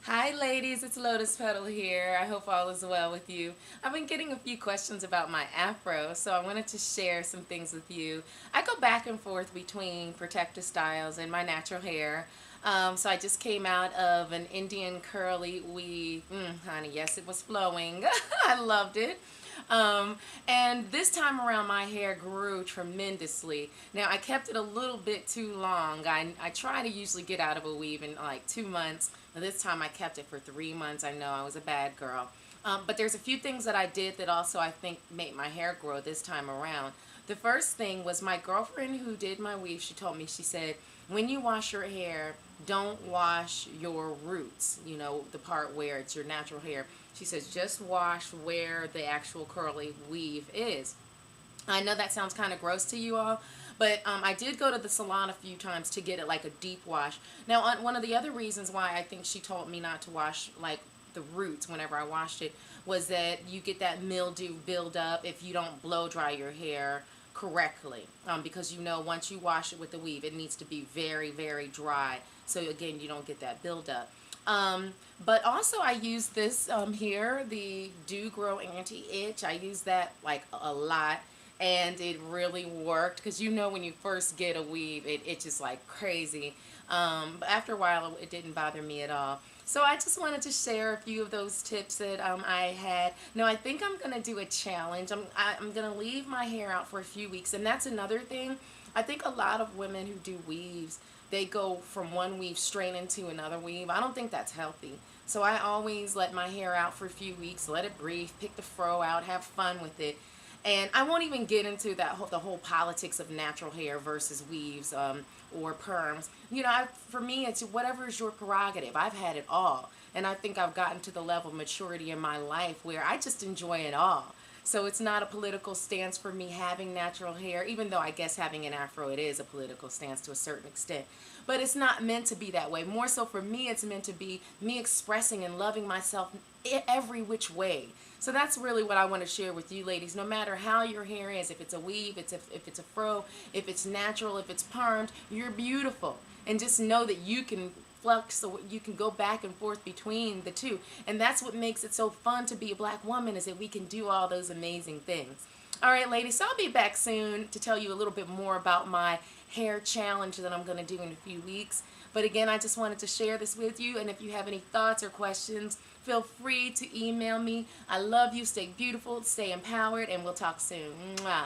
Hi ladies, it's Lotus Petal here. I hope all is well with you. I've been getting a few questions about my afro, so I wanted to share some things with you. I go back and forth between protective styles and my natural hair. So I just came out of an Indian curly weave. Honey, yes, it was flowing. I loved it. And this time around my hair grew tremendously. Now I kept it a little bit too long. I try to usually get out of a weave in like 2 months. This time I kept it for 3 months. I know I was a bad girl. But there's a few things that I did that also I think made my hair grow this time around. The first thing was my girlfriend who did my weave, she told me, she said, when you wash your hair, don't wash your roots, you know, the part where it's your natural hair. She says, just wash where the actual curly weave is. I know that sounds kind of gross to you all, but I did go to the salon a few times to get it like a deep wash. Now, one of the other reasons why I think she told me not to wash like the roots whenever I washed it was that you get that mildew build up if you don't blow dry your hair correctly, because you know once you wash it with the weave it needs to be very dry, so again you don't get that buildup. But also I use this here, the Do Grow Anti-Itch. I use that like a lot, and it really worked because you know when you first get a weave it itches like crazy, but after a while it didn't bother me at all. So I just wanted to share a few of those tips that I had. Now I think I'm going to do a challenge. I'm going to leave my hair out for a few weeks, and that's another thing. I think a lot of women who do weaves, they go from one weave straight into another weave. I don't think that's healthy. So I always let my hair out for a few weeks, let it breathe, pick the fro out, have fun with it. And I won't even get into the whole politics of natural hair versus weaves, or perms. You know, for me, it's whatever is your prerogative. I've had it all. And I think I've gotten to the level of maturity in my life where I just enjoy it all. So it's not a political stance for me having natural hair, even though I guess having an afro, it is a political stance to a certain extent. But it's not meant to be that way. More so for me, it's meant to be me expressing and loving myself every which way. So that's really what I want to share with you ladies. No matter how your hair is, if it's a weave, if it's a fro, if it's natural, if it's permed, you're beautiful. And just know that you can flux, so you can go back and forth between the two. And that's what makes it so fun to be a black woman, is that we can do all those amazing things. All right, ladies, so I'll be back soon to tell you a little bit more about my hair challenge that I'm going to do in a few weeks. But again, I just wanted to share this with you, and if you have any thoughts or questions, feel free to email me. I love you. Stay beautiful, stay empowered, and we'll talk soon. Mwah.